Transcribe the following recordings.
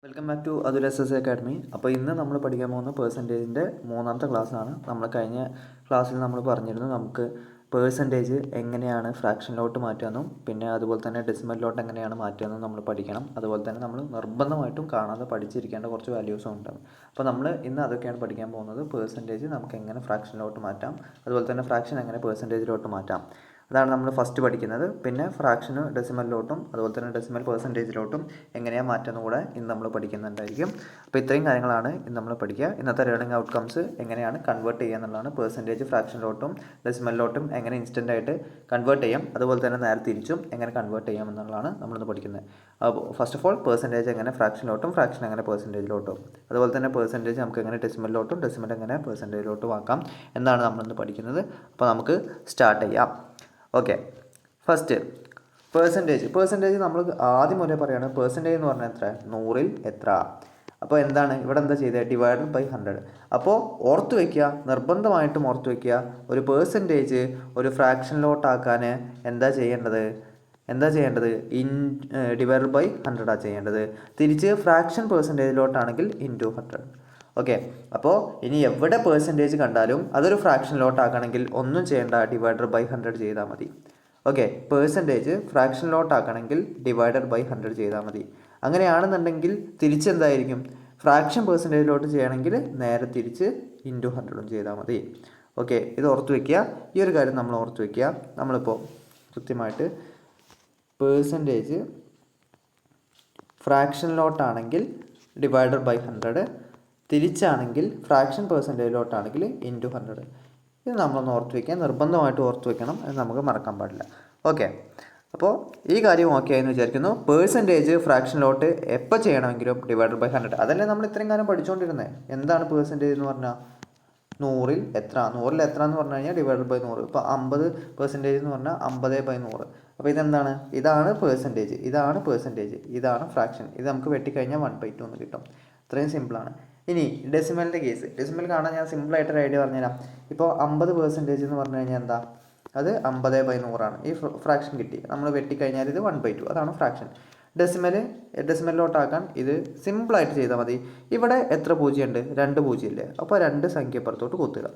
Welcome back to Athul SS academy. അപ്പോൾ ഇന്ന് നമ്മൾ പഠിക്കാൻ പോകുന്ന പേഴ്സൻറ്റേജിൻ്റെ മൂന്നാമത്തെ ക്ലാസ്സാണ്. നമ്മൾ കഴിഞ്ഞ ക്ലാസ്സിൽ നമ്മൾ പറഞ്ഞിരുന്നു നമുക്ക് പേഴ്സൻറ്റേജ് എങ്ങനെയാണ് ഫ്രാക്ഷനിലോട്ട് മാറ്റുകയെന്നും പിന്നെ അതുപോലെ തന്നെ ഡെസിമലിലോട്ട് എങ്ങനെയാണ് മാറ്റുകയെന്നും നമ്മൾ പഠിക്കണം. അതുപോലെ തന്നെ നമ്മൾ നിർബന്ധമായിട്ടും കാണാതെ പഠിച്ചിരിക്കേണ്ട കുറച്ച് വാല്യൂസും ഉണ്ടാകും. അപ്പോൾ നമ്മൾ ഇന്ന് അതൊക്കെയാണ് പഠിക്കാൻ പോകുന്നത്. പേഴ്സൻറ്റേജ് നമുക്ക് എങ്ങനെ ഫ്രാക്ഷനിലോട്ട് മാറ്റാം, അതുപോലെ തന്നെ ഫ്രാക്ഷൻ എങ്ങനെ പേഴ്സൻറ്റേജിലോട്ട് മാറ്റാം, അതാണ് നമ്മൾ ഫസ്റ്റ് പഠിക്കുന്നത്. പിന്നെ ഫ്രാക്ഷന് ഡെസിമലിലോട്ടും അതുപോലെ തന്നെ ഡെസിമൽ പേഴ്സൻറ്റേജിലോട്ടും എങ്ങനെയാണ് മാറ്റുന്നത് കൂടെ ഇന്ന് നമ്മൾ പഠിക്കുന്നുണ്ടായിരിക്കും. അപ്പോൾ ഇത്രയും കാര്യങ്ങളാണ് ഇന്ന് നമ്മൾ പഠിക്കുക. ഇന്നത്തെ ലേണിംഗ് ഔട്ട്കംസ് എങ്ങനെയാണ് കൺവേർട്ട് ചെയ്യുക എന്നുള്ളതാണ്. പേഴ്സൻറ്റേജ് ഫ്രാക്ഷനിലോട്ടും ഡെസിമലിലോട്ടും എങ്ങനെ ഇൻസ്റ്റൻ്റ് ആയിട്ട് കൺവേർട്ട് ചെയ്യാം, അതുപോലെ തന്നെ നേരെ തിരിച്ചും എങ്ങനെ കൺവേർട്ട് ചെയ്യാം എന്നുള്ളതാണ് നമ്മളിന്ന് പഠിക്കുന്നത്. അപ്പോൾ ഫസ്റ്റ് ഓഫ് ഓൾ പേഴ്സൻറ്റേജ് എങ്ങനെ ഫ്രാക്ഷനിലോട്ടും ഫ്രാക്ഷൻ എങ്ങനെ പേഴ്സൻറ്റേജിലോട്ടും, അതുപോലെ തന്നെ പേഴ്സൻറ്റേജ് നമുക്ക് എങ്ങനെ ഡെസിമലിലോട്ടും ഡെസിമൽ എങ്ങനെ പേഴ്സൻറ്റേജിലോട്ടും ആക്കാം എന്നാണ് നമ്മളിന്ന് പഠിക്കുന്നത്. അപ്പോൾ നമുക്ക് സ്റ്റാർട്ട് ചെയ്യാം. ഓക്കെ, ഫസ്റ്റ് പേഴ്സൻറ്റേജ് നമ്മൾ ആദ്യം മുതലേ പറയുകയാണ്. പേഴ്സൻറ്റേജ് എന്ന് പറഞ്ഞാൽ എത്ര? 100-ൽ എത്ര? അപ്പോൾ എന്താണ് ഇവിടെ എന്താ ചെയ്തത്? Divided by 100. അപ്പോൾ ഓർത്ത് വയ്ക്കുക, നിർബന്ധമായിട്ടും ഓർത്ത് വയ്ക്കുക, ഒരു പേഴ്സൻറ്റേജ് ഒരു ഫ്രാക്ഷനിലോട്ടാക്കാൻ എന്താ ചെയ്യേണ്ടത്? ഡിവൈഡഡ് ബൈ 100 ചെയ്യേണ്ടത്. തിരിച്ച് ഫ്രാക്ഷൻ പേഴ്സൻറ്റേജിലോട്ടാണെങ്കിൽ ഇൻറ്റു 100. ഓക്കെ, അപ്പോൾ ഇനി എവിടെ പേഴ്സൻറ്റേജ് കണ്ടാലും അതൊരു ഫ്രാക്ഷനിലോട്ടാക്കണമെങ്കിൽ ഒന്നും ചെയ്യേണ്ട, ഡിവൈഡഡ് ബൈ 100 ചെയ്താൽ മതി. ഓക്കെ, പേഴ്സൻറ്റേജ് ഫ്രാക്ഷനിലോട്ടാക്കണമെങ്കിൽ ഡിവൈഡഡ് ബൈ 100 ചെയ്താൽ മതി. അങ്ങനെയാണെന്നുണ്ടെങ്കിൽ തിരിച്ചെന്തായിരിക്കും? ഫ്രാക്ഷൻ പേഴ്സൻറ്റേജിലോട്ട് ചെയ്യണമെങ്കിൽ നേരെ തിരിച്ച് ഇൻറ്റു 100 ചെയ്താൽ മതി. ഓക്കെ, ഇത് ഓർത്ത് വയ്ക്കുക. ഈ ഒരു കാര്യം നമ്മൾ ഓർത്ത് വയ്ക്കുക. നമ്മളിപ്പോൾ കൃത്യമായിട്ട് പേഴ്സൻറ്റേജ് ഫ്രാക്ഷനിലോട്ടാണെങ്കിൽ ഡിവൈഡഡ് ബൈ 100, തിരിച്ചാണെങ്കിൽ ഫ്രാക്ഷൻ പേഴ്സൻറ്റേജിലോട്ടാണെങ്കിൽ ഇൻറ്റു 100. ഇത് നമ്മളൊന്ന് ഓർത്ത് വയ്ക്കുക, നിർബന്ധമായിട്ട് ഓർത്ത് വയ്ക്കണം, അത് നമുക്ക് മറക്കാൻ പാടില്ല. ഓക്കെ, അപ്പോൾ ഈ കാര്യം ഓക്കെ ആയെന്ന് വിചാരിക്കുന്നു. പേഴ്സൻറ്റേജ് ഫ്രാക്ഷനിലോട്ട് എപ്പോൾ ചെയ്യണമെങ്കിലും ഡിവൈഡഡ് ബൈ 100. അതല്ലേ നമ്മൾ ഇത്രയും കാലം പഠിച്ചുകൊണ്ടിരുന്നത്. എന്താണ് പേഴ്സൻറ്റേജ് എന്ന് പറഞ്ഞാൽ? 100-ൽ എത്ര എന്ന് പറഞ്ഞു കഴിഞ്ഞാൽ ഡിവൈഡഡ് ബൈ 100. ഇപ്പോൾ 50% എന്ന് പറഞ്ഞാൽ 50/100. അപ്പോൾ ഇതെന്താണ്? ഇതാണ് പേഴ്സൻറ്റേജ്, ഇതാണ് ഫ്രാക്ഷൻ. ഇത് നമുക്ക് വെട്ടിക്കഴിഞ്ഞാൽ 1/2 എന്ന് കിട്ടും. ഇത്രയും സിമ്പിളാണ്. ഇനി ഡെസിമലിൻ്റെ കേസ്, ഡെസിമൽ കാണാൻ ഞാൻ സിമ്പിളായിട്ടൊരു ഐഡിയ പറഞ്ഞുതരാം. ഇപ്പോൾ 50% എന്ന് പറഞ്ഞു കഴിഞ്ഞാൽ എന്താ? അത് 50/100. ഈ ഫ്രാക്ഷൻ കിട്ടി, നമ്മൾ വെട്ടിക്കഴിഞ്ഞാൽ ഇത് 1/2, അതാണ് ഫ്രാക്ഷൻ. ഡെസിമലിലോട്ടാക്കാൻ ഇത് സിമ്പിളായിട്ട് ചെയ്താൽ മതി. ഇവിടെ എത്ര പൂജ്യമുണ്ട്? 2 പൂജ്യമില്ലേ? അപ്പോൾ 2 സംഖ്യ പുറത്തോട്ട് കുത്തുക,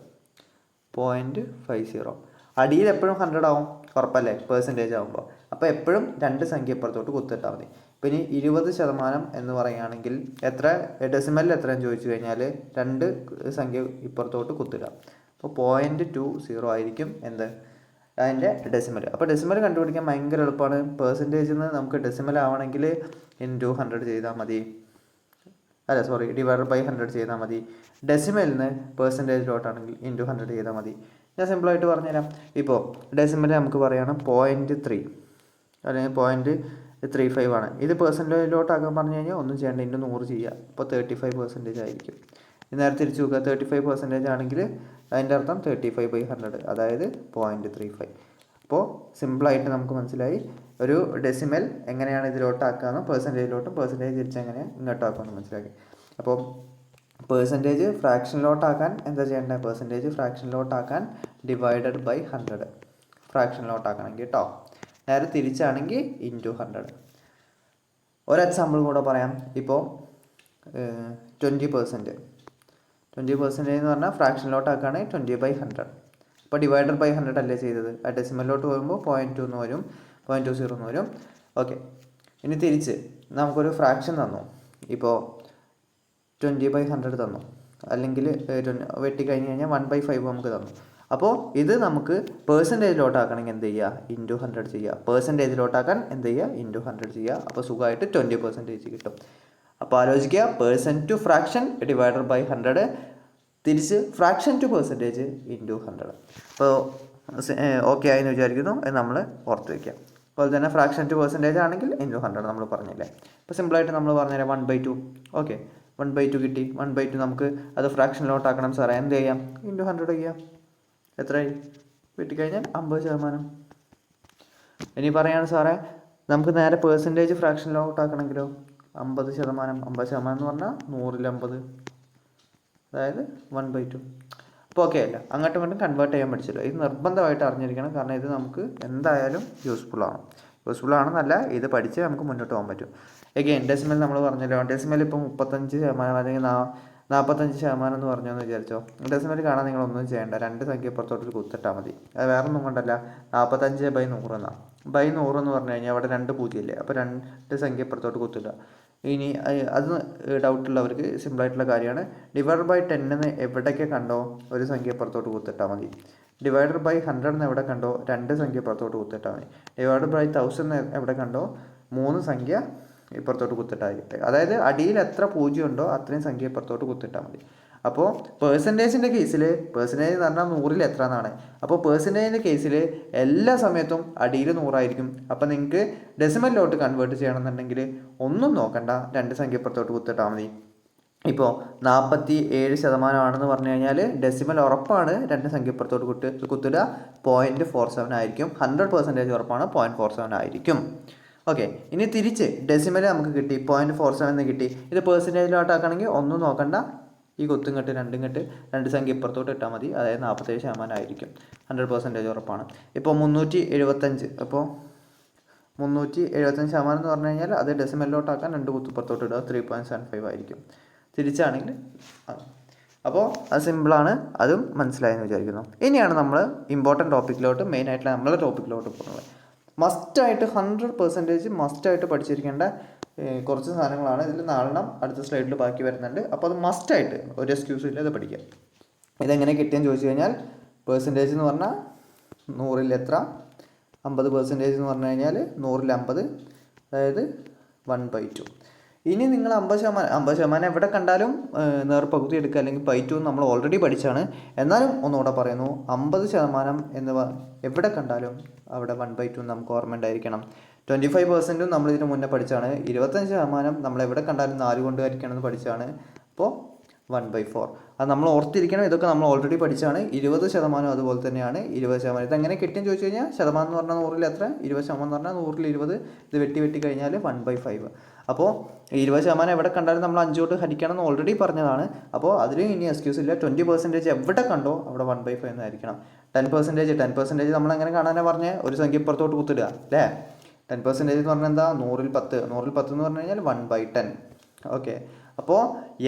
0.50. അടിയിൽ എപ്പോഴും 100 ആവും, ഉറപ്പല്ലേ പേഴ്സൻറ്റേജ് ആകുമ്പോൾ. അപ്പോൾ എപ്പോഴും 2 സംഖ്യ പുറത്തോട്ട് കുത്തിട്ടാൽ മതി. പിന്നെ 20% എന്ന് പറയുകയാണെങ്കിൽ എത്ര? ഡെസിമലിൽ എത്രയെന്ന് ചോദിച്ചു കഴിഞ്ഞാൽ 2 സംഖ്യ ഇപ്പുറത്തോട്ട് കുത്തുക. അപ്പോൾ 0.20 ആയിരിക്കും എന്ത്? അതിൻ്റെ ഡെസിമൽ. അപ്പോൾ ഡെസിമൽ കണ്ടുപിടിക്കാൻ ഭയങ്കര എളുപ്പമാണ്. പേഴ്സൻറ്റേജിൽ നിന്ന് നമുക്ക് ഡെസിമൽ ആവണമെങ്കിൽ ഇൻറ്റു 100 ചെയ്താൽ മതി. ഡിവൈഡഡ് ബൈ 100 ചെയ്താൽ മതി. ഡെസിമലിൽ നിന്ന് പേഴ്സൻറ്റേജിലോട്ടാണെങ്കിൽ ഇൻറ്റു 100 ചെയ്താൽ മതി. ഞാൻ സിമ്പിളായിട്ട് പറഞ്ഞുതരാം. ഇപ്പോൾ ഡെസിമൽ നമുക്ക് പറയുകയാണ് 0.3 അല്ലെങ്കിൽ 0.35 ആണ്. ഇത് പേഴ്സൻറ്റേജിലോട്ടാക്കാൻ പറഞ്ഞു കഴിഞ്ഞാൽ ഒന്നും ചെയ്യേണ്ട, ഇൻറ്റു 100 ചെയ്യുക. അപ്പോൾ 35% ആയിരിക്കും. നേരെ തിരിച്ച് നോക്കുക, 35% ആണെങ്കിൽ അതിൻ്റെ അർത്ഥം 35/100, അതായത് 0.35. അപ്പോൾ സിമ്പിളായിട്ട് നമുക്ക് മനസ്സിലായി ഒരു ഡെസിമൽ എങ്ങനെയാണ് ഇതിലോട്ടാക്കാമെന്ന്, പേഴ്സൻറ്റേജിലോട്ടും പേഴ്സൻറ്റേജ് തിരിച്ചെങ്ങനെയാണ് ഇങ്ങോട്ടാക്കാമെന്ന് മനസ്സിലാക്കി. അപ്പോൾ പേഴ്സൻറ്റേജ് ഫ്രാക്ഷനിലോട്ടാക്കാൻ എന്താ ചെയ്യേണ്ടത്? പേഴ്സൻറ്റേജ് ഫ്രാക്ഷനിലോട്ടാക്കാൻ ഡിവൈഡഡ് ബൈ 100 ഫ്രാക്ഷനിലോട്ടാക്കണമെങ്കിൽ കേട്ടോ. നേരെ തിരിച്ചാണെങ്കിൽ ഇൻറ്റു 100. ഒരു എക്സാമ്പിൾ കൂടെ പറയാം. ഇപ്പോൾ 20% എന്ന് പറഞ്ഞാൽ ഫ്രാക്ഷനിലോട്ടാക്കുകയാണെങ്കിൽ 20/100. അപ്പോൾ ഡിവൈഡഡ് ബൈ 100 അല്ലേ ചെയ്തത്. ആ ഡെസിമലിലോട്ട് വരുമ്പോൾ 0.2 എന്ന് വരും, 0.20 എന്ന് വരും. ഓക്കെ, ഇനി തിരിച്ച് നമുക്കൊരു ഫ്രാക്ഷൻ തന്നു. ഇപ്പോൾ 20/100 തന്നു, അല്ലെങ്കിൽ വെട്ടിക്കഴിഞ്ഞ് കഴിഞ്ഞാൽ 1/5 നമുക്ക് തന്നു. അപ്പോൾ ഇത് നമുക്ക് പേഴ്സൻറ്റേജിലോട്ടാക്കണമെങ്കിൽ എന്ത് ചെയ്യുക? ഇൻറ്റു 100 ചെയ്യുക. പേഴ്സൻറ്റേജിലോട്ടാക്കാൻ എന്ത് ചെയ്യുക? ഇൻറ്റു 100 ചെയ്യുക. അപ്പോൾ സുഖമായിട്ട് 20% കിട്ടും. അപ്പോൾ ആലോചിക്കുക, percent to fraction divided by 100, തിരിച്ച് ഫ്രാക്ഷൻ ടു പേഴ്സൻറ്റേജ് ഇൻറ്റു 100. അപ്പോൾ ഓക്കെ ആയെന്ന് വിചാരിക്കുന്നു. അത് നമ്മൾ ഓർത്ത് വയ്ക്കുക. അതുപോലെ തന്നെ ഫ്രാക്ഷൻ ടു പേഴ്സൻറ്റേജ് ആണെങ്കിൽ ഇൻറ്റു 100 നമ്മൾ പറഞ്ഞില്ലേ. അപ്പോൾ സിമ്പിളായിട്ട് നമ്മൾ പറഞ്ഞുതരാം. 1/2. ഓക്കെ, 1/2 കിട്ടി. 1/2 നമുക്ക് അത് ഫ്രാക്ഷനിലോട്ടാക്കണം സാറേ, എന്ത് ചെയ്യാം? ഇൻറ്റു 100 ചെയ്യാം. എത്രയായി? വെട്ടിക്കഴിഞ്ഞാൽ 50%. ഇനി പറയാണ് സാറേ നമുക്ക് നേരെ പേഴ്സൻറ്റേജ് ഫ്രാക്ഷനിലോട്ടാക്കണമെങ്കിലോ? 50% എന്ന് പറഞ്ഞാൽ 100-ൽ 50, അതായത് 1/2. അപ്പോൾ ഓക്കെ അല്ല, അങ്ങോട്ടും ഇങ്ങോട്ടും കൺവേർട്ട് ചെയ്യാൻ പഠിച്ചല്ലോ. ഇത് നിർബന്ധമായിട്ട് അറിഞ്ഞിരിക്കണം, കാരണം ഇത് നമുക്ക് എന്തായാലും യൂസ്ഫുൾ ആണെന്നല്ല, ഇത് പഠിച്ച് നമുക്ക് മുന്നോട്ട് പോകാൻ പറ്റും. എഗെയിൻ ഡെസിമൽ നമ്മൾ പറഞ്ഞല്ലോ, ഡെസിമൽ ഇപ്പോൾ 35% അല്ലെങ്കിൽ 45% എന്ന് പറഞ്ഞു എന്ന് വിചാരിച്ചോ. ഡെസിമൽ കാണാൻ നിങ്ങളൊന്നും ചെയ്യേണ്ട, രണ്ട് സംഖ്യ പുറത്തോട്ട് കുത്തിട്ടാൽ മതി. അത് വേറെ ഒന്നും കൊണ്ടല്ല, 45/100 എന്നാണ്. 100 എന്ന് പറഞ്ഞു കഴിഞ്ഞാൽ അവിടെ 2 പൂജ്യമല്ലേ, അപ്പോൾ 2 സംഖ്യ പുറത്തോട്ട് കുത്തില്ല. ഇനി അത് ഡൗട്ടുള്ളവർക്ക് സിമ്പിളായിട്ടുള്ള കാര്യമാണ്. /10 എന്ന് എവിടേക്ക് കണ്ടോ ഒരു സംഖ്യ പുറത്തോട്ട് കുത്തിട്ടാൽ മതി. /100 എന്ന് എവിടെ കണ്ടോ 2 സംഖ്യ പുറത്തോട്ട് കുത്തിട്ടാൽ മതി. /1000 എവിടെ കണ്ടോ 3 സംഖ്യ ഇപ്പുറത്തോട്ട് കുത്തിട്ടാൽ മതി. അതായത് അടിയിൽ എത്ര പൂജ്യം ഉണ്ടോ അത്രയും സംഖ്യ ഇപ്പുറത്തോട്ട് കുത്തിട്ടാൽ മതി. അപ്പോൾ പേഴ്സൻറ്റേജിൻ്റെ കേസിൽ, പേഴ്സൻറ്റേജ് എന്ന് പറഞ്ഞാൽ 100-ൽ എത്ര എന്നാണ്. അപ്പോൾ പേഴ്സൻറ്റേജിൻ്റെ കേസിൽ എല്ലാ സമയത്തും അടിയിൽ 100 അപ്പോൾ നിങ്ങൾക്ക് ഡെസിമലിലോട്ട് കൺവേർട്ട് ചെയ്യണമെന്നുണ്ടെങ്കിൽ ഒന്നും നോക്കണ്ട, 2 സംഖ്യ ഇപ്പുറത്തോട്ട് കുത്തിട്ടാൽ മതി. ഇപ്പോൾ 47% പറഞ്ഞു കഴിഞ്ഞാൽ ഡെസിമൽ ഉറപ്പാണ് 2 സംഖ്യ ഇപ്പുറത്തോട്ട് കുത്തുക 0.47 ആയിരിക്കും. 100% ഉറപ്പാണ് 0.47 ആയിരിക്കും. ഓക്കെ, ഇനി തിരിച്ച് ഡെസിമൽ നമുക്ക് കിട്ടി 0.47 കിട്ടി. ഇത് പേഴ്സൻറ്റേജിലോട്ടാക്കണമെങ്കിൽ ഒന്നും നോക്കണ്ട, ഈ കുത്തും കെട്ട് 2 സംഖ്യ ഇപ്പുറത്തോട്ട് ഇട്ടാൽ മതി. അതായത് 47% ആയിരിക്കും. 100% ഉറപ്പാണ്. ഇപ്പോൾ 375, അപ്പോൾ 375% എന്ന് പറഞ്ഞു കഴിഞ്ഞാൽ അത് ഡെസിമലിലോട്ടാക്കാൻ 2 കുത്ത് ഇപ്പുറത്തോട്ട് ഇടുക 3.75 ആയിരിക്കും. തിരിച്ചാണെങ്കിൽ അപ്പോൾ അത് സിമ്പിളാണ്, അതും മനസ്സിലായെന്ന് വിചാരിക്കുന്നു. ഇനിയാണ് നമ്മൾ ഇമ്പോർട്ടൻറ്റ് ടോപ്പിക്കിലോട്ട്, മെയിനായിട്ടുള്ള നമ്മളെ ടോപ്പിക്കിലോട്ട് പോകുന്നത്. മസ്റ്റായിട്ട് 100% മസ്റ്റായിട്ട് പഠിച്ചിരിക്കേണ്ട കുറച്ച് സാധനങ്ങളാണ്. ഇതിൽ 4 അടുത്ത സ്ലൈഡിൽ ബാക്കി വരുന്നുണ്ട്. അപ്പോൾ അത് മസ്റ്റായിട്ട് ഒരു എക്സ്ക്യൂസും ഇല്ല, അത് പഠിക്കാം. ഇതെങ്ങനെ കിട്ടിയെന്ന് ചോദിച്ചു കഴിഞ്ഞാൽ, പേഴ്സൻറ്റേജ് എന്ന് പറഞ്ഞാൽ 100-ൽ എത്ര, 50% എന്ന് പറഞ്ഞു കഴിഞ്ഞാൽ 100-ൽ 50, അതായത് 1/2. ഇനി നിങ്ങൾ 50% എവിടെ കണ്ടാലും നേർപകുതി എടുക്കുക, അല്ലെങ്കിൽ /2 നമ്മൾ ഓൾറെഡി പഠിച്ചാണ്. എന്നാലും ഒന്നുകൂടെ പറയുന്നു, 50% എന്നിവ എവിടെ കണ്ടാലും അവിടെ 1/2 നമുക്ക് ഓർമ്മ ഉണ്ടായിരിക്കണം. 25% നമ്മൾ ഇതിന് മുന്നേ പഠിച്ചാണ്. 25% നമ്മൾ എവിടെ കണ്ടാലും 4 കൊണ്ട് ഹരിക്കണമെന്ന് പഠിച്ചാണ്. അപ്പോൾ 1/4 അത് നമ്മൾ ഓർത്തിരിക്കണം. ഇതൊക്കെ നമ്മൾ ഓൾറെഡി പഠിച്ചാണ്. 20% അതുപോലെ തന്നെയാണ്. 20% ഇതെങ്ങനെ കിട്ടിയെന്ന് ചോദിച്ചു കഴിഞ്ഞാൽ, ശതമാനം എന്ന് പറഞ്ഞാൽ 100-ൽ എത്ര, 20% എന്ന് പറഞ്ഞാൽ 100-ൽ 20, ഇത് വെട്ടി കഴിഞ്ഞാൽ 1/5. അപ്പോൾ 20% എവിടെ കണ്ടാലും നമ്മൾ 5 കൊണ്ട് ഹരിക്കണം എന്ന് ഓൾറെഡി പറഞ്ഞതാണ്. അപ്പോൾ അതിൽ ഇനി എക്സ്ക്യൂസ് ഇല്ല. 20% എവിടെ കണ്ടോ അവിടെ 1/5 എന്നായിരിക്കണം. 10% നമ്മൾ എങ്ങനെ കാണാനാണ് പറഞ്ഞത്, ഒരു സംഖ്യ ഇപ്പുറത്തോട്ട് കുത്തിടുക അല്ലേ. 10% എന്ന് പറഞ്ഞാൽ എന്താ, 100-ൽ 10 എന്ന് പറഞ്ഞു കഴിഞ്ഞാൽ 1/10. ഓക്കെ, അപ്പോൾ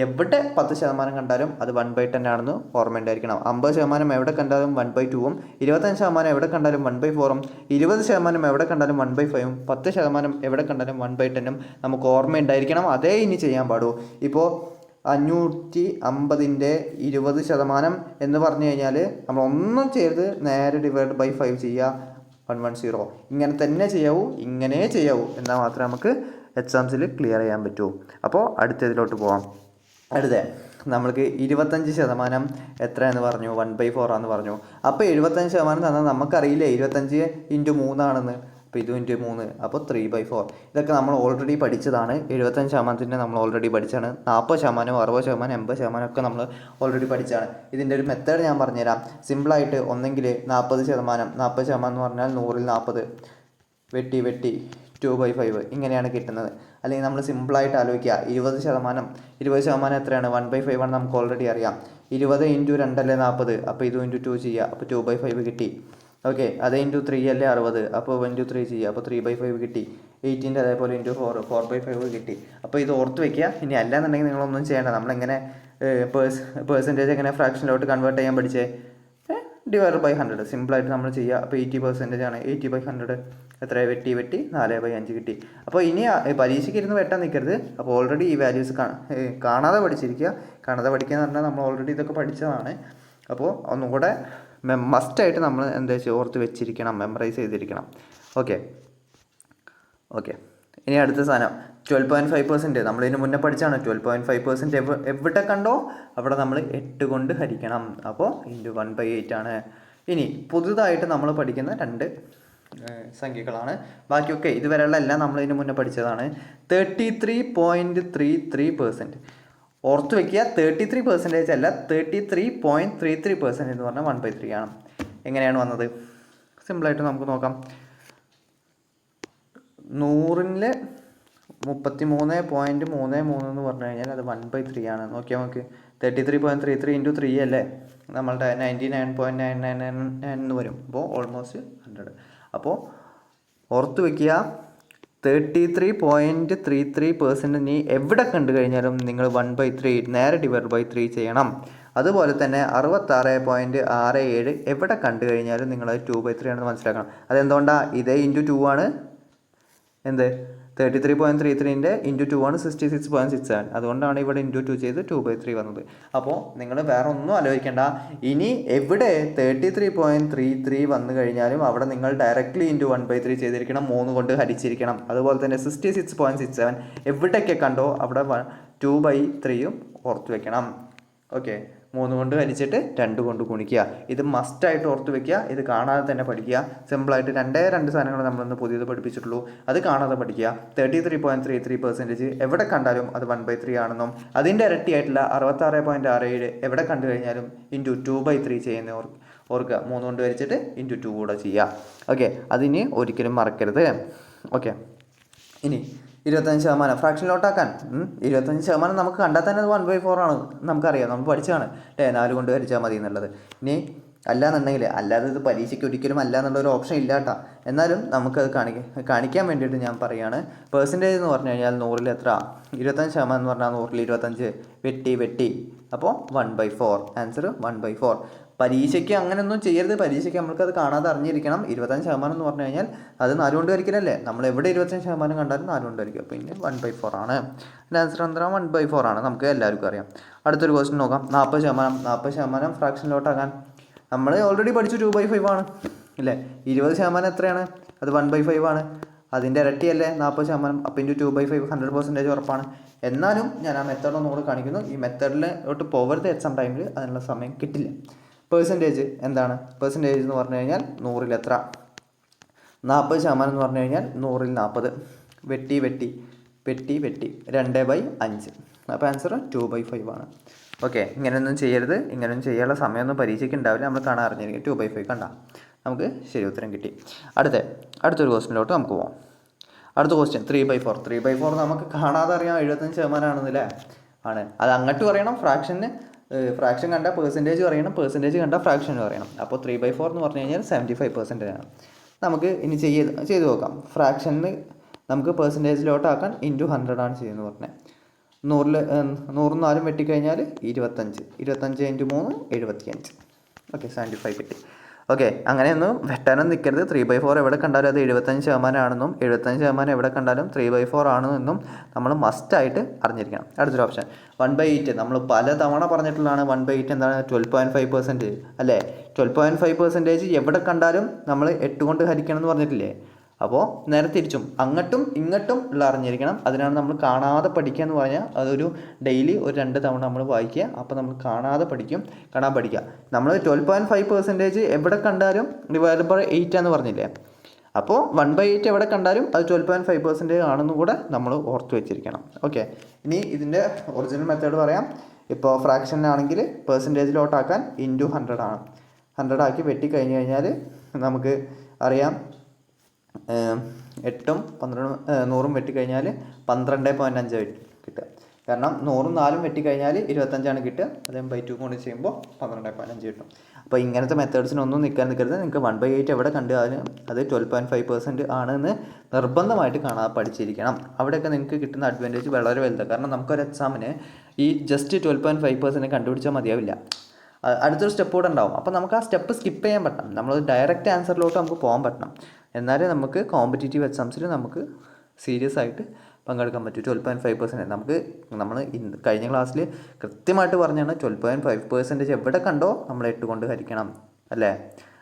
എവിടെ 10% കണ്ടാലും അത് 1/10 ആണെന്ന് ഓർമ്മയുണ്ടായിരിക്കണം. 50% എവിടെ കണ്ടാലും 1/2, 25% എവിടെ കണ്ടാലും 1/4, 20% എവിടെ കണ്ടാലും 1/5, 10% എവിടെ കണ്ടാലും 1/10 നമുക്ക് ഓർമ്മയുണ്ടായിരിക്കണം. അതേ ഇനി ചെയ്യാൻ പാടൂ. ഇപ്പോൾ 550-ൻ്റെ 20% എന്ന് പറഞ്ഞു കഴിഞ്ഞാൽ നമ്മൾ ഒന്നും ചെയ്ത് നേരെ /5 ചെയ്യുക, 110. ഇങ്ങനെ തന്നെ ചെയ്യാവൂ, ഇങ്ങനെ ചെയ്യാവൂ, എന്നാൽ മാത്രമേ നമുക്ക് എക്സാംസിൽ ക്ലിയർ ചെയ്യാൻ പറ്റൂ. അപ്പോൾ അടുത്തതിലോട്ട് പോകാം. അടുത്ത നമ്മൾക്ക് 25% എത്ര എന്ന് പറഞ്ഞു, 1/4 ആണെന്ന് പറഞ്ഞു. അപ്പോൾ 75% തന്നാൽ നമുക്കറിയില്ലേ 25 × 3 ആണെന്ന്. അപ്പോൾ ഇത് × 3, അപ്പോൾ 3/4. ഇതൊക്കെ നമ്മൾ ഓൾറെഡി പഠിച്ചതാണ്. 75% നമ്മൾ ഓൾറെഡി പഠിച്ചാണ്. 40%, 60%, 80% ഒക്കെ നമ്മൾ ഓൾറെഡി പഠിച്ചാണ്. ഇതിൻ്റെ ഒരു മെത്തേഡ് ഞാൻ പറഞ്ഞുതരാം. സിമ്പിളായിട്ട് ഒന്നെങ്കിൽ 40% എന്ന് പറഞ്ഞാൽ 100-ൽ 40 വെട്ടി 2/5 ഇങ്ങനെയാണ് കിട്ടുന്നത്. അല്ലെങ്കിൽ നമ്മൾ സിമ്പിളായിട്ട് ആലോചിക്കുക, 20% എത്രയാണ്, 1/5 ആണ് നമുക്ക് ഓൾറെഡി അറിയാം. 20 × 2 അല്ലേ 40, അപ്പോൾ ഇത് × 2 ചെയ്യുക, അപ്പോൾ 2/5 കിട്ടി. ഓക്കെ, അത് × 3 അല്ലേ 60, അപ്പോൾ 3 ചെയ്യുക, അപ്പോൾ 3/5 കിട്ടി. 18 അതേപോലെ × 4, 4/5 കിട്ടി. അപ്പോൾ ഇത് ഓർത്ത് വയ്ക്കുക. ഇനി അല്ലാന്നുണ്ടെങ്കിൽ നിങ്ങളൊന്നും ചെയ്യേണ്ട. നമ്മളെങ്ങനെ പേഴ്സൻറ്റേജ് എങ്ങനെ ഫ്രാക്ഷനിലോട്ട് കൺവേർട്ട് ചെയ്യാൻ പഠിച്ചേ, /100 സിമ്പിളായിട്ട് നമ്മൾ ചെയ്യുക. അപ്പോൾ 80% ആണ്. 80/100 എത്ര, വെട്ടി 4/5 കിട്ടി. അപ്പോൾ ഇനി പരീക്ഷയ്ക്ക് ഇരുന്ന് വെട്ടാൻ നിൽക്കരുത്. അപ്പോൾ ഓൾറെഡി ഈ വാല്യൂസ് കാണാതെ പഠിച്ചിരിക്കുക. കാണാതെ പഠിക്കുക എന്ന് പറഞ്ഞാൽ നമ്മൾ ഓൾറെഡി ഇതൊക്കെ പഠിച്ചതാണ്. അപ്പോൾ ഒന്നുകൂടെ മസ്റ്റായിട്ട് നമ്മൾ എന്താ വെച്ചാൽ ഓർത്ത് വെച്ചിരിക്കണം, മെമ്മറൈസ് ചെയ്തിരിക്കണം. ഓക്കെ. ഇനി അടുത്ത സാധനം 12.5%. നമ്മളിതിന് മുന്നേ പഠിച്ചാണ്. 12.5% എവിടെ കണ്ടോ അവിടെ നമ്മൾ 8 കൊണ്ട് ഹരിക്കണം. അപ്പോൾ × 1/8 ആണ്. ഇനി പുതുതായിട്ട് നമ്മൾ പഠിക്കുന്ന 2 സംഖ്യകളാണ്. ബാക്കിയൊക്കെ ഇതുവരെയുള്ള എല്ലാം നമ്മളിതിന് മുന്നേ പഠിച്ചതാണ്. 33.33%. ഓർത്ത് വയ്ക്കുക, 33% അല്ല, 33.33% എന്ന് പറഞ്ഞാൽ 1/3 ആണ്. എങ്ങനെയാണ് വന്നത്, സിമ്പിളായിട്ട് നമുക്ക് നോക്കാം. 100-ൽ 33.33 എന്ന് പറഞ്ഞു കഴിഞ്ഞാൽ അത് 1/3 ആണ്. നോക്ക് 33.33 × 3 അല്ലേ, നമ്മളുടെ 99.999 എന്ന് വരും. അപ്പോൾ ഓൾമോസ്റ്റ് 100. അപ്പോൾ ഓർത്ത് വയ്ക്കുക, 33.33% നീ എവിടെ കണ്ടു കഴിഞ്ഞാലും നിങ്ങൾ 1/3 നേരെ /3 ചെയ്യണം. അതുപോലെ തന്നെ 66.67 എവിടെ കണ്ടു കഴിഞ്ഞാലും നിങ്ങൾ 2/3 ആണെന്ന് മനസ്സിലാക്കണം. അതെന്തുകൊണ്ടാണ്? ഇതേ ഇൻറ്റു 2 ആണ്. എന്ത് 33.33ൻ്റെ ഇൻറ്റു 2 ആണ് 66.67. അതുകൊണ്ടാണ് ഇവിടെ ഇൻറ്റു 2 ചെയ്ത് 2/3 വന്നത്. അപ്പോൾ നിങ്ങൾ വേറെ ഒന്നും ആലോചിക്കേണ്ട. ഇനി എവിടെ 33.33 വന്നു കഴിഞ്ഞാലും അവിടെ നിങ്ങൾ ഡയറക്റ്റ്ലി ഇൻറ്റു 1/3 ചെയ്തിരിക്കണം, 3 കൊണ്ട് ഹരിച്ചിരിക്കണം. അതുപോലെ തന്നെ 66.67 എവിടെയൊക്കെ കണ്ടോ അവിടെ 2/3യും ഓർത്ത് വെക്കണം. ഓക്കെ, 3 കൊണ്ട് ഹരിച്ചിട്ട് 2 കൊണ്ട് ഗുണിക്കുക. ഇത് മസ്റ്റായിട്ട് ഓർത്ത് വെക്കുക. ഇത് കാണാതെ തന്നെ പഠിക്കുക. സിമ്പിളായിട്ട് 2 സാധനങ്ങൾ നമ്മളൊന്ന് പുതിയത് പഠിപ്പിച്ചിട്ടുള്ളൂ, അത് കാണാതെ പഠിക്കുക. 33.33% എവിടെ കണ്ടാലും അത് 1/3 ആണെന്നും അതിൻ്റെ ഇരട്ടിയായിട്ടുള്ള 66.67 എവിടെ കണ്ടു കഴിഞ്ഞാലും ഇൻറ്റു 2/3 ചെയ്യുന്ന ഓർക്കുക. 3 കൊണ്ട് ഹരിച്ചിട്ട് ഇൻറ്റു 2 കൂടെ ചെയ്യുക. ഓക്കെ, അതിന് ഒരിക്കലും മറക്കരുത്. ഓക്കെ, ഇനി 25% ഫ്രാക്ഷനിലോട്ടാക്കാൻ 25% നമുക്ക് കണ്ടാൽ തന്നെ അത് 1/4 ആണ്. നമുക്കറിയാം, നമ്മൾ പഠിച്ചതാണ് അല്ലേ, 4 കൊണ്ട് ഹരിച്ചാൽ മതി എന്നുള്ളത്. ഇനി അല്ലാന്നുണ്ടെങ്കിൽ, അല്ലാതെ ഇത് പരീക്ഷയ്ക്ക് ഒരിക്കലും അല്ല എന്നുള്ളൊരു ഓപ്ഷൻ ഇല്ല കേട്ടോ. എന്നാലും നമുക്കത് കാണിക്കാൻ വേണ്ടിയിട്ട് ഞാൻ പറയുകയാണ്. പെർസെൻറ്റേജ് എന്ന് പറഞ്ഞു കഴിഞ്ഞാൽ 100ൽ എത്ര? 25% എന്ന് പറഞ്ഞാൽ 100ൽ 25 വെട്ടി അപ്പോൾ 1/4. ആൻസർ 1/4. പരീക്ഷയ്ക്ക് അങ്ങനെയൊന്നും ചെയ്യരുത്. പരീക്ഷയ്ക്ക് നമ്മൾക്കത് കാണാതെ അറിഞ്ഞിരിക്കണം. 25% എന്ന് പറഞ്ഞു കഴിഞ്ഞാൽ അത് 4 കൊണ്ട് ഹരിക്കലല്ലേ. നമ്മൾ എവിടെ 25% കണ്ടാലും 4 കൊണ്ട് ഹരിക്കും. അപ്പോൾ ഇനി 1/4 ആണ്. അതിൻ്റെ ആൻസർ എന്താ? 1/4 ആണ്. നമുക്ക് എല്ലാവർക്കും അറിയാം. അടുത്തൊരു ക്വസ്റ്റ്യൻ നോക്കാം. 40% ഫ്രാക്ഷനിലോട്ടാക്കാൻ നമ്മൾ ഓൾറെഡി പഠിച്ചു 2/5 ആണ് അല്ലേ. 20% എത്രയാണ്? അത് 1/5 ആണ്. അതിൻ്റെ ഇരട്ടിയല്ലേ 40%. അപ്പോൾ ഇൻറ്റു 2/5 100% ഉറപ്പാണ്. എന്നാലും ഞാൻ ആ മെത്തേഡ് ഒന്നുകൂടെ കാണിക്കുന്നു. ഈ മെത്തേഡിലോട്ട് പോകരുത് എക്സാം ടൈമിൽ, അതിനുള്ള സമയം കിട്ടില്ല. പെർസെൻറ്റേജ് എന്താണ്? പെർസെൻറ്റേജ് എന്ന് പറഞ്ഞു കഴിഞ്ഞാൽ 100ൽ എത്ര? 40% എന്ന് പറഞ്ഞു കഴിഞ്ഞാൽ 100ൽ 40. വെട്ടി 2/5. അപ്പോൾ ആൻസർ 2/5 ആണ്. ഓക്കെ, ഇങ്ങനെയൊന്നും ചെയ്യരുത്. ഇങ്ങനെയൊന്നും ചെയ്യാനുള്ള സമയമൊന്നും പരീക്ഷയ്ക്ക് ഉണ്ടാവില്ല. നമ്മൾ കാണാൻ അറിഞ്ഞിരിക്കും. 2/5 കണ്ട നമുക്ക് ശരി ഉത്തരം കിട്ടി. അടുത്തൊരു ക്വസ്റ്റ്യനിലോട്ട് നമുക്ക് പോകാം. അടുത്ത ക്വസ്റ്റ്യൻ 3/4. 3/4 നമുക്ക് കാണാതെ അറിയാം 75% ആണെന്നല്ലേ. ആണ്. അത് അങ്ങോട്ട് പറയണം. ഫ്രാക്ഷൻ കണ്ട പെർസെൻറ്റേജ് പറയണം, പെർസെൻറ്റേജ് കണ്ട ഫ്രാക്ഷൻ പറയണം. അപ്പോൾ 3/4 എന്ന് പറഞ്ഞു കഴിഞ്ഞാൽ 75% ആണ്. നമുക്ക് ഇനി ചെയ്ത് നോക്കാം. ഫ്രാക്ഷനിൽ നമുക്ക് പെർസെൻറ്റേജിലോട്ടാക്കാൻ ഇൻറ്റു 100 ആണ് ചെയ്യുന്നത് പറഞ്ഞത്. 100 4 വെട്ടിക്കഴിഞ്ഞാൽ 25. 25 × 3 75. ഓക്കെ, 75 കിട്ടി. ഓക്കെ, അങ്ങനെയൊന്നും വെട്ടാനൊന്നും നിൽക്കരുത്. 3/4 എവിടെ കണ്ടാലും അത് 75% ആണെന്നും 75% എവിടെ കണ്ടാലും 3/4 ആണെന്നും നമ്മൾ മസ്റ്റായിട്ട് അറിഞ്ഞിരിക്കണം. അടുത്തൊരു ഓപ്ഷൻ 1/8. നമ്മൾ പല തവണ പറഞ്ഞിട്ടുള്ളതാണ്. 1/8 എന്താണ്? 12.5% അല്ലേ. 12.5% എവിടെ കണ്ടാലും നമ്മൾ 8 കൊണ്ട് ഹരിക്കണം എന്ന് പറഞ്ഞിട്ടില്ലേ. അപ്പോൾ നേരെ തിരിച്ചും അങ്ങോട്ടും ഇങ്ങോട്ടും ഉള്ള അറിഞ്ഞിരിക്കണം. അതിനാണ് നമ്മൾ കാണാതെ പഠിക്കുക എന്ന് പറഞ്ഞാൽ അതൊരു ഡെയിലി ഒരു 2 തവണ നമ്മൾ വായിക്കുക. അപ്പോൾ നമ്മൾ കാണാൻ പഠിക്കുക. നമ്മൾ 12.5% എവിടെ കണ്ടാലും /8 എന്ന് പറഞ്ഞില്ലേ. അപ്പോൾ 1/8 എവിടെ കണ്ടാലും അത് 12.5% ആണെന്നും കൂടെ നമ്മൾ ഓർത്ത് വെച്ചിരിക്കണം. ഓക്കെ, ഇനി ഇതിൻ്റെ ഒറിജിനൽ മെത്തേഡ് പറയാം. ഇപ്പോൾ ഫ്രാക്ഷനാണെങ്കിൽ പെർസെൻറ്റേജിലോട്ടാക്കാൻ ഇൻറ്റു 100 ആണ്. 100 ആക്കി വെട്ടി കഴിഞ്ഞ് കഴിഞ്ഞാൽ നമുക്ക് അറിയാം 8ഉം 100ഉം വെട്ടിക്കഴിഞ്ഞാൽ 12.5 കിട്ടുക. കാരണം 100ഉം 4ഉം വെട്ടിക്കഴിഞ്ഞാൽ 25 കിട്ടുക. അതേ 2 കൊണ്ട് ചെയ്യുമ്പോൾ 12.5 കിട്ടും. അപ്പോൾ ഇങ്ങനത്തെ മെത്തേഡ്സിനൊന്നും നിൽക്കരുത്. നിങ്ങൾക്ക് 1/8 എവിടെ കണ്ടാലും അത് 12.5% ആണെന്ന് നിർബന്ധമായിട്ട് കാണാതെ പഠിച്ചിരിക്കണം. അവിടെയൊക്കെ നിങ്ങൾക്ക് കിട്ടുന്ന അഡ്വാൻറ്റേജ് വളരെ വലുതാണ്. കാരണം നമുക്കൊരു എക്സാമിന് ഈ ജസ്റ്റ് 12.5% കണ്ടുപിടിച്ചാൽ മതിയാവില്ല. അടുത്തൊരു സ്റ്റെപ്പ് കൂടെ ഉണ്ടാവും. അപ്പോൾ നമുക്ക് ആ സ്റ്റെപ്പ് സ്കിപ്പ് ചെയ്യാൻ പറ്റണം. നമ്മൾ ഡയറക്റ്റ് ആൻസറിലോട്ട് നമുക്ക് പോകാൻ പറ്റണം. എന്നാലേ നമുക്ക് കോമ്പറ്റേറ്റീവ് എക്സാംസിൽ നമുക്ക് സീരിയസ് ആയിട്ട് പങ്കെടുക്കാൻ പറ്റും. 12.5% നമ്മൾ കഴിഞ്ഞ ക്ലാസ്സിൽ കൃത്യമായിട്ട് പറഞ്ഞാണ് 12.5% എവിടെ കണ്ടോ നമ്മൾ 8 കൊണ്ട് ഹരിക്കണം അല്ലേ.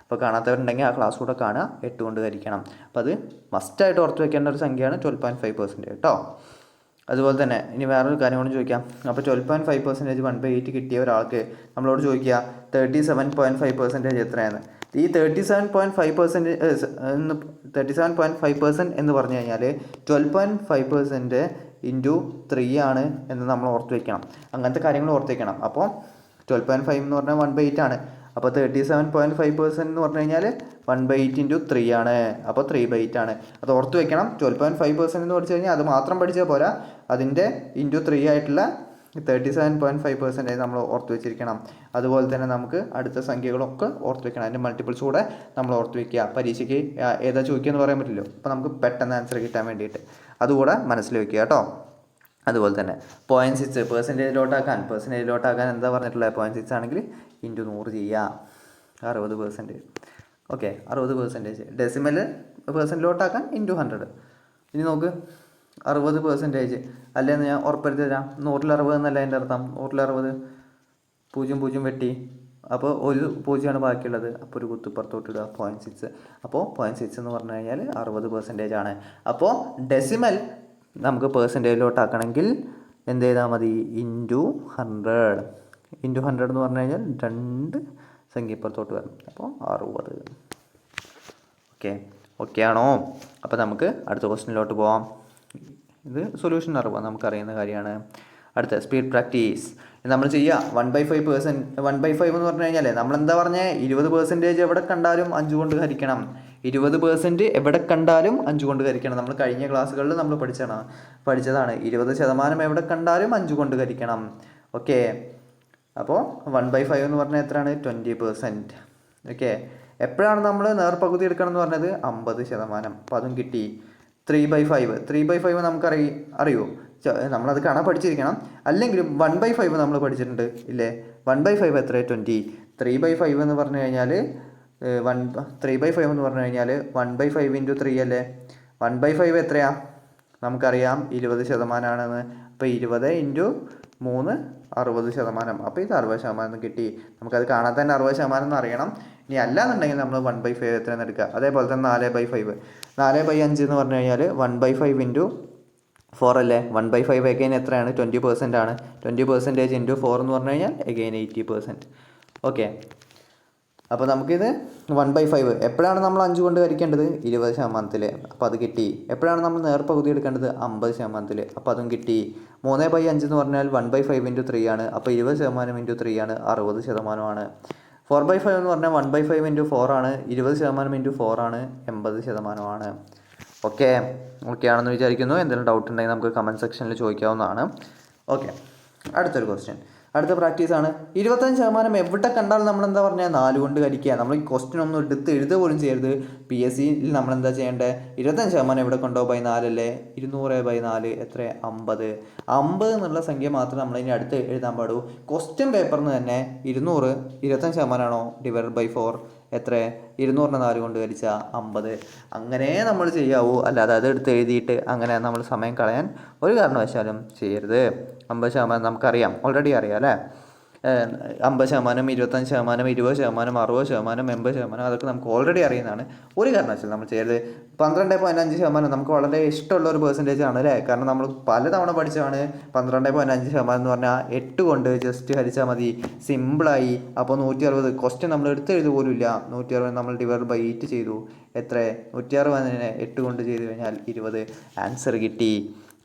അപ്പോൾ കാണാത്തവരുണ്ടെങ്കിൽ ആ ക്ലാസ് കൂടെ കാണുക. 8 കൊണ്ട് ഹരിക്കണം. അപ്പോൾ അത് മസ്റ്റായിട്ട് ഓർത്ത് വയ്ക്കേണ്ട ഒരു സംഖ്യയാണ് 12.5% കേട്ടോ. അതുപോലെ തന്നെ ഇനി വേറൊരു കാര്യം കൂടി ചോദിക്കാം. അപ്പോൾ 12.5% 1/8 കിട്ടിയ ഒരാൾക്ക് നമ്മളോട് ചോദിക്കുക 37.5% എത്രയാണ്? ഈ 37.5% എന്ന് പറഞ്ഞു കഴിഞ്ഞാൽ 12.5% ഇൻറ്റു 3 ആണ് എന്ന് നമ്മൾ ഓർത്ത് വയ്ക്കണം. അങ്ങനത്തെ കാര്യങ്ങൾ ഓർത്ത് വയ്ക്കണം. അപ്പോൾ 12.5 എന്ന് പറഞ്ഞാൽ 1/8 ആണ്. അപ്പോൾ 37.5% എന്ന് പറഞ്ഞു കഴിഞ്ഞാൽ 1/8 ഇൻറ്റു 3 ആണ്. അപ്പോൾ 3/8 ആണ്. അത് ഓർത്ത് വെക്കണം. 12.5% എന്ന് പഠിച്ചു കഴിഞ്ഞാൽ അത് മാത്രം പഠിച്ചാൽ പോരാ. അതിൻ്റെ ഇൻറ്റു 3 ആയിട്ടുള്ള 37.5% നമ്മൾ ഓർത്ത് വെച്ചിരിക്കണം. അതുപോലെ തന്നെ നമുക്ക് അടുത്ത സംഖ്യകളൊക്കെ ഓർത്ത് വെക്കണം. അതിൻ്റെ മൾട്ടിപ്പിൾസ് കൂടെ നമ്മൾ ഓർത്ത് വെക്കുക. പരീക്ഷയ്ക്ക് ഏതാ ചോദിക്കുക എന്ന് പറയാൻ പറ്റില്ലോ. അപ്പോൾ നമുക്ക് പെട്ടെന്ന് ആൻസർ കിട്ടാൻ വേണ്ടിയിട്ട് അതുകൂടെ മനസ്സിൽ വെക്കുക കേട്ടോ. അതുപോലെ തന്നെ 0.6 പെർസെൻറ്റേജിലോട്ടാക്കാൻ എന്താ പറഞ്ഞിട്ടുള്ളത്? 0.6 ആണെങ്കിൽ ഇൻറ്റു 100 ചെയ്യുക, 60%. ഓക്കെ, 60%. ഡെസിമൽ പെർസെൻറ്റിലോട്ടാക്കാൻ ഇൻറ്റു 100. ഇനി നോക്ക് 60% അല്ലേന്ന് ഞാൻ ഉറപ്പെടുത്തി തരാം. 100-60 എന്നല്ല അതിൻ്റെ അർത്ഥം. 100-60 0 വെട്ടി, അപ്പോൾ ഒരു 0 ബാക്കിയുള്ളത്. അപ്പോൾ ഒരു കുത്തുപ്പുറത്തോട്ട് ഇടുക 0.6. അപ്പോൾ 0.6 എന്ന് പറഞ്ഞു കഴിഞ്ഞാൽ 60% ആണ്. അപ്പോൾ ഡെസിമൽ നമുക്ക് പെർസെൻറ്റേജിലോട്ടാക്കണമെങ്കിൽ എന്ത് ചെയ്താൽ മതി? ഇൻറ്റു 100. ഇൻറ്റു 100 എന്ന് പറഞ്ഞു കഴിഞ്ഞാൽ 2 സംഖ്യ ഇപ്പുറത്തോട്ട് വരണം. അപ്പോൾ 60. ഓക്കെ ആണോ? അപ്പോൾ നമുക്ക് അടുത്ത ക്വസ്റ്റ്യനിലോട്ട് പോവാം. ഇത് സൊല്യൂഷൻ അറിവാം, നമുക്കറിയുന്ന കാര്യമാണ്. അടുത്ത സ്പീഡ് പ്രാക്ടീസ് നമ്മൾ ചെയ്യുക. 1/5 എന്ന് പറഞ്ഞു കഴിഞ്ഞാൽ നമ്മളെന്താ പറഞ്ഞത്? 20% എവിടെ കണ്ടാലും 5 കൊണ്ട് ഹരിക്കണം. 20% എവിടെ കണ്ടാലും 5 കൊണ്ട് ഹരിക്കണം. നമ്മൾ കഴിഞ്ഞ ക്ലാസ്സുകളിൽ നമ്മൾ പഠിച്ചതാണ്. 20% എവിടെ കണ്ടാലും 5 കൊണ്ട് ഹരിക്കണം. ഓക്കെ, അപ്പോൾ 1/5 എന്ന് പറഞ്ഞാൽ എത്രയാണ്? 20%. ഓക്കെ, എപ്പോഴാണ് നമ്മൾ നേർപകുതി എടുക്കണം എന്ന് പറഞ്ഞത്? 50%. അപ്പോൾ അതും കിട്ടി. 3/5 നമുക്കറിയോ? നമ്മളത് കാണാൻ പഠിച്ചിരിക്കണം. അല്ലെങ്കിലും 1/5 നമ്മൾ പഠിച്ചിട്ടുണ്ട് ഇല്ലേ? 1/5 എത്ര? 20. 3/5 എന്ന് പറഞ്ഞു കഴിഞ്ഞാൽ 1/5 ഇൻറ്റു 3 അല്ലേ? 1/5 എത്രയാ? നമുക്കറിയാം 20%ആണെന്ന്. അപ്പോൾ 20 ഇൻറ്റു 3 60%. അപ്പോൾ ഇത് 60% കിട്ടി. നമുക്കത് കാണാൻ തന്നെ 60% എന്ന് അറിയണം. ഇനി അല്ലാന്നുണ്ടെങ്കിൽ നമ്മൾ 1/5 എത്രയെന്ന് എടുക്കുക. അതേപോലെ തന്നെ 4/5 എന്ന് പറഞ്ഞു കഴിഞ്ഞാൽ 1/5 ഇൻറ്റു 4 അല്ലേ? 1/5 എഗെയിൻ എത്രയാണ്? 20% ആണ്. 20% ഇൻറ്റു 4 എന്ന് പറഞ്ഞു കഴിഞ്ഞാൽ എഗെയിൻ 80%. ഓക്കെ, അപ്പോൾ നമുക്കിത് 1/5 എപ്പോഴാണ് നമ്മൾ 5 കൊണ്ട് ഹരിക്കേണ്ടത്? 20%. അപ്പോൾ അത് കിട്ടി. എപ്പോഴാണ് നമ്മൾ നേർപകുതി എടുക്കേണ്ടത്? 50%. അപ്പോൾ അതും കിട്ടി. 3/5 എന്ന് പറഞ്ഞാൽ 1/5 ഇൻറ്റു 3 ആണ്. അപ്പോൾ 20% ഇൻറ്റു 3 ആണ്, 60%. 4/5 എന്ന് പറഞ്ഞാൽ 1/5 ഇൻറ്റു 4 ആണ്. 20% ഇൻറ്റു 4 ആണ്, 80%. ഓക്കെ ആണെന്ന് വിചാരിക്കുന്നു. എന്തെങ്കിലും ഡൗട്ട് ഉണ്ടെങ്കിൽ നമുക്ക് കമൻറ്റ് സെക്ഷനിൽ ചോദിക്കാവുന്നതാണ്. ഓക്കെ, അടുത്തൊരു ക്വസ്റ്റ്യൻ. അടുത്ത പ്രാക്ടീസാണ്. 25% എവിടെ കണ്ടാലും നമ്മളെന്താ പറഞ്ഞാൽ 4 കൊണ്ട് ഹരിക്കുക. നമ്മൾ ഈ ക്വസ്റ്റ്യൻ ഒന്നും എടുത്ത് എഴുതുക പോലും ചെയ്യരുത്. PSCയിൽ നമ്മളെന്താ ചെയ്യേണ്ടത്? 25% എവിടെ കൊണ്ടോ 4 അല്ലേ? 200/4 എത്ര? 50. 50 എന്നുള്ള സംഖ്യ മാത്രം നമ്മളിനി അടുത്ത് എഴുതാൻ പാടൂ. ക്വസ്റ്റ്യൻ പേപ്പറിൽ നിന്ന് തന്നെ 200 25% ആണോ? /4 എത്ര? 200 4 കൊണ്ട് ഹരിച്ചാൽ 50. അങ്ങനെ നമ്മൾ ചെയ്യാവൂ. അല്ലാതെ അതെടുത്ത് എഴുതിയിട്ട് അങ്ങനെ നമ്മൾ സമയം കളയാൻ ഒരു കാരണവശാലും ചെയ്യരുത്. 50% നമുക്കറിയാം, ഓൾറെഡി അറിയാം അല്ലേ? 50%, 25%, 20%, 60%, 80% അതൊക്കെ നമുക്ക് ഓൾറെഡി അറിയുന്നതാണ്. ഒരു കാരണവശാലും നമ്മൾ ചെയ്യരുത്. 12.5% നമുക്ക് വളരെ ഇഷ്ടമുള്ള ഒരു പെർസെൻറ്റേജ് ആണ് അല്ലേ? കാരണം നമ്മൾ പലതവണ പഠിച്ചതാണ്. 12.5% എന്ന് പറഞ്ഞാൽ 8 കൊണ്ട് ജസ്റ്റ് ഹരിച്ചാൽ മതി, സിമ്പിളായി. അപ്പോൾ 160. ക്വസ്റ്റ്യൻ നമ്മൾ എടുത്തെഴുതു പോലും ഇല്ല. 160 നമ്മൾ /8 ചെയ്തു. എത്ര? 160 8 കൊണ്ട് ചെയ്ത് കഴിഞ്ഞാൽ 20. ആൻസർ കിട്ടി.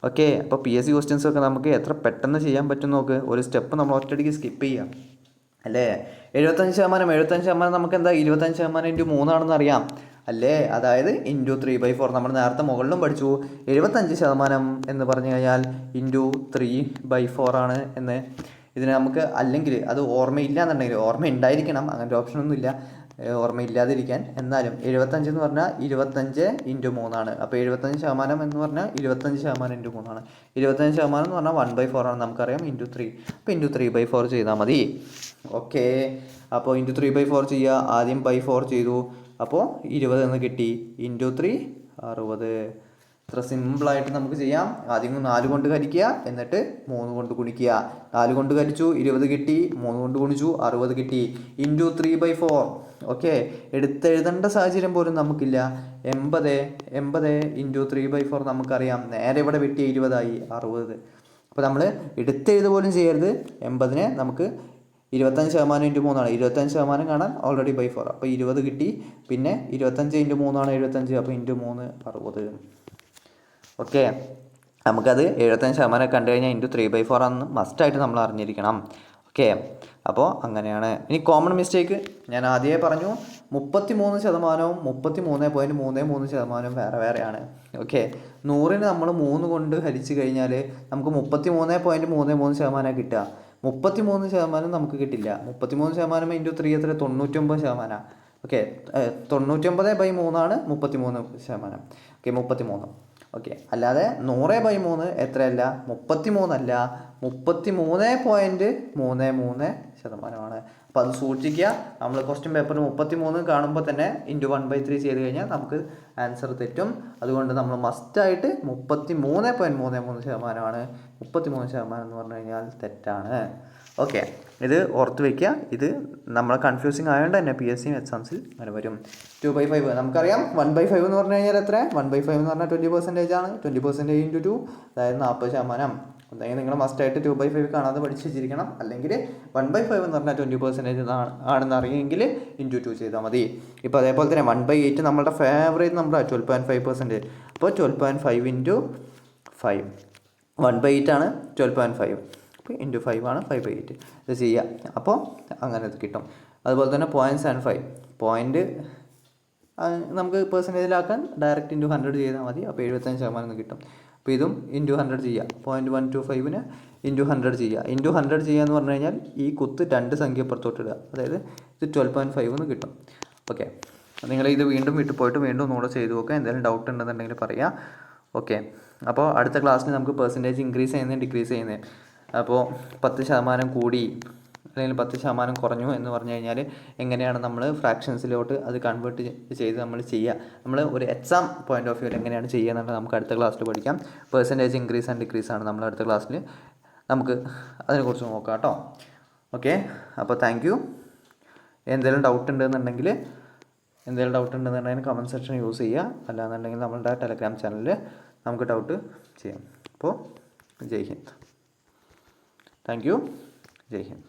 ഓക്കെ, അപ്പോൾ PSC ക്വസ്റ്റ്യൻസൊക്കെ നമുക്ക് എത്ര പെട്ടെന്ന് ചെയ്യാൻ പറ്റും നോക്ക്. ഒരു സ്റ്റെപ്പ് നമ്മൾ ഒറ്റയടിക്ക് സ്കിപ്പ് ചെയ്യാം അല്ലേ? 75% നമുക്ക് എന്താ? 25% ഇൻറ്റു 3 ആണെന്ന് അറിയാം അല്ലേ? അതായത് ഇൻറ്റു 3/4. നമ്മൾ നേരത്തെ മുകളിലും പഠിച്ചു. 75% എന്ന് പറഞ്ഞു കഴിഞ്ഞാൽ ഇൻറ്റു 3/4 ആണ് എന്ന്. ഇതിന് നമുക്ക് അല്ലെങ്കിൽ അത് ഓർമ്മയില്ല എന്നുണ്ടെങ്കിൽ, ഓർമ്മ ഉണ്ടായിരിക്കണം, അങ്ങനത്തെ ഓപ്ഷനൊന്നുമില്ല ഓർമ്മയില്ലാതിരിക്കാൻ. എന്നാലും 75 എന്ന് പറഞ്ഞാൽ 25 ഇൻറ്റു 3 ആണ്. അപ്പോൾ 75% എന്ന് പറഞ്ഞാൽ 25% ഇൻറ്റു 3 ആണ്. 25% എന്ന് പറഞ്ഞാൽ 1/4 ആണ് നമുക്കറിയാം, ഇൻറ്റു 3. അപ്പോൾ ഇൻറ്റു 3/4 ചെയ്താൽ മതി. ഓക്കെ, അപ്പോൾ ഇൻറ്റു 3/4 ചെയ്യുക. ആദ്യം /4 ചെയ്തു, അപ്പോൾ 20 എന്ന് കിട്ടി. ഇൻറ്റു 3 60. ഇത്ര സിമ്പിളായിട്ട് നമുക്ക് ചെയ്യാം. ആദ്യം 4 കൊണ്ട് ഹരിക്കുക, എന്നിട്ട് 3 കൊണ്ട് ഗുണിക്കുക. 4 കൊണ്ട് ഹരിച്ചു 20 കിട്ടി, 3 കൊണ്ട് ഗുണിച്ചു 60 കിട്ടി. ഇൻറ്റു 3/4. ഓക്കെ, എടുത്തെഴുതേണ്ട സാഹചര്യം പോലും നമുക്കില്ല. 80 ഇൻറ്റു 3/4 നമുക്കറിയാം. നേരെ ഇവിടെ വെട്ടിയ 20 ആയി, 60. അപ്പോൾ നമ്മൾ എടുത്തെഴുത പോലും ചെയ്യരുത്. 80 നമുക്ക് 25% ഇൻറ്റു 3 ആണ്. 25% കാണാൻ ഓൾറെഡി /4. അപ്പോൾ 20 കിട്ടി. പിന്നെ 25 ഇൻറ്റു 3 ആണ് 75. അപ്പോൾ ഇൻറ്റു 3 60. ഓക്കെ, നമുക്കത് 75% കണ്ടു കഴിഞ്ഞാൽ ഇൻറ്റു 3/4 ആണെന്ന് മസ്റ്റായിട്ട് നമ്മൾ അറിഞ്ഞിരിക്കണം. ഓക്കെ, അപ്പോൾ അങ്ങനെയാണ്. ഇനി കോമൺ മിസ്റ്റേക്ക് ഞാൻ ആദ്യമേ പറഞ്ഞു, 33%, 33.33% വേറെ വേറെയാണ്. ഓക്കെ, 100-ന് നമ്മൾ 3 കൊണ്ട് ഹരിച്ച് കഴിഞ്ഞാൽ നമുക്ക് 33.33% കിട്ടുക. 33% നമുക്ക് കിട്ടില്ല. 33% ഇൻറ്റു 3 എത്ര? 99%. ഓക്കെ, 99/3 33%. ഓക്കെ, 33. ഓക്കെ, അല്ലാതെ 100/3 എത്രയല്ല? 33 അല്ല, 33.33%. അപ്പോൾ അത് സൂക്ഷിക്കുക. നമ്മൾ ക്വസ്റ്റ്യൻ പേപ്പറിൽ 33 കാണുമ്പോൾ തന്നെ ഇൻറ്റു 1/3 ചെയ്ത് കഴിഞ്ഞാൽ നമുക്ക് ആൻസർ തെറ്റും. അതുകൊണ്ട് നമ്മൾ മസ്റ്റായിട്ട് 33.33%. 33% എന്ന് പറഞ്ഞു കഴിഞ്ഞാൽ തെറ്റാണ്. ഓക്കെ, ഇത് ഓർത്ത് വയ്ക്കുക. ഇത് നമ്മളെ കൺഫ്യൂസിങ് ആയതുകൊണ്ട് തന്നെ PSC എക്സാംസിൽ അങ്ങനെ വരും. 2/5 നമുക്കറിയാം. 1/5 എന്ന് പറഞ്ഞു കഴിഞ്ഞാൽ എത്ര? 1/5 എന്ന് പറഞ്ഞാൽ 20% ആണ്. 20% ഇൻറ്റു 2, അതായത് 40%. അല്ലെങ്കിൽ നിങ്ങൾ മസ്റ്റായിട്ട് 2/5 കാണാതെ പഠിച്ച് വെച്ചിരിക്കണം. അല്ലെങ്കിൽ 1/5 എന്ന് പറഞ്ഞാൽ 20% ആണെന്ന് അറിയുമെങ്കിൽ ഇൻറ്റു 2 ചെയ്താൽ മതി. ഇപ്പോൾ അതേപോലെ തന്നെ 1/8 നമ്മളുടെ ഫേവറേറ്റ് നമ്പറാണ്, 12.5%. അപ്പോൾ 12.5 ഇൻറ്റു 5, 1/8 ആണ് 12.5. അപ്പോൾ ഇൻറ്റു 5 ആണ് 5/8. ഇത് ചെയ്യുക. അപ്പോൾ അങ്ങനെ ഇത് കിട്ടും. അതുപോലെ തന്നെ 0.75 പോയിൻറ്റ് നമുക്ക് പെർസെൻറ്റേജിലാക്കാൻ ഡയറക്റ്റ് ഇൻറ്റു 100 ചെയ്താൽ മതി. അപ്പോൾ 75% കിട്ടും. അപ്പോൾ ഇതും ഇൻറ്റു 100 ചെയ്യുക. 0.125-ന് ഇൻറ്റു 100 ചെയ്യുക. ഇൻറ്റു 100 ചെയ്യുക എന്ന് പറഞ്ഞു കഴിഞ്ഞാൽ ഈ കുത്ത് 2 സംഖ്യ പുറത്തോട്ട് ഇടുക. അതായത് ഇത് 12.5 എന്ന് കിട്ടും. ഓക്കെ, നിങ്ങൾ ഇത് വീണ്ടും വീട്ടിൽ പോയിട്ട് വീണ്ടും ഒന്നുകൂടെ ചെയ്ത് നോക്കുക. എന്തെങ്കിലും ഡൗട്ട് ഉണ്ടെന്നുണ്ടെങ്കിൽ പറയുക. ഓക്കെ, അപ്പോൾ അടുത്ത ക്ലാസ്സിൽ നമുക്ക് പെർസെൻറ്റേജ് ഇൻക്രീസ് ചെയ്യുന്നത് ഡിക്രീസ് ചെയ്യുന്നത്, അപ്പോൾ 10% കൂടി അല്ലെങ്കിൽ 10% കുറഞ്ഞു എന്ന് പറഞ്ഞു കഴിഞ്ഞാൽ എങ്ങനെയാണ് നമ്മൾ ഫ്രാക്ഷൻസിലോട്ട് അത് കൺവേർട്ട് ചെയ്ത് നമ്മൾ ചെയ്യുക, നമ്മൾ ഒരു എക്സാം പോയിൻ്റ് ഓഫ് വ്യൂവിൽ എങ്ങനെയാണ് ചെയ്യുക എന്നുള്ളത് നമുക്ക് അടുത്ത ക്ലാസ്സിൽ പഠിക്കാം. പെർസെൻറ്റേജ് ഇൻക്രീസ് ആൻഡ് ഡിക്രീസ് ആണ് നമ്മൾ അടുത്ത ക്ലാസ്സിൽ നമുക്ക് അതിനെക്കുറിച്ച് നോക്കാം കേട്ടോ. ഓക്കെ, അപ്പോൾ താങ്ക് യു. എന്തെങ്കിലും ഡൗട്ട് ഉണ്ടെന്നുണ്ടെങ്കിൽ കമൻറ്റ് സെക്ഷൻ യൂസ് ചെയ്യുക. അല്ലാന്നുണ്ടെങ്കിൽ നമ്മളുടെ ടെലഗ്രാം ചാനലിൽ നമുക്ക് ഡൗട്ട് ചെയ്യാം. അപ്പോൾ ജയ് ഹിന്ദ്. Thank you. ജയ് ഹിന്ദ്.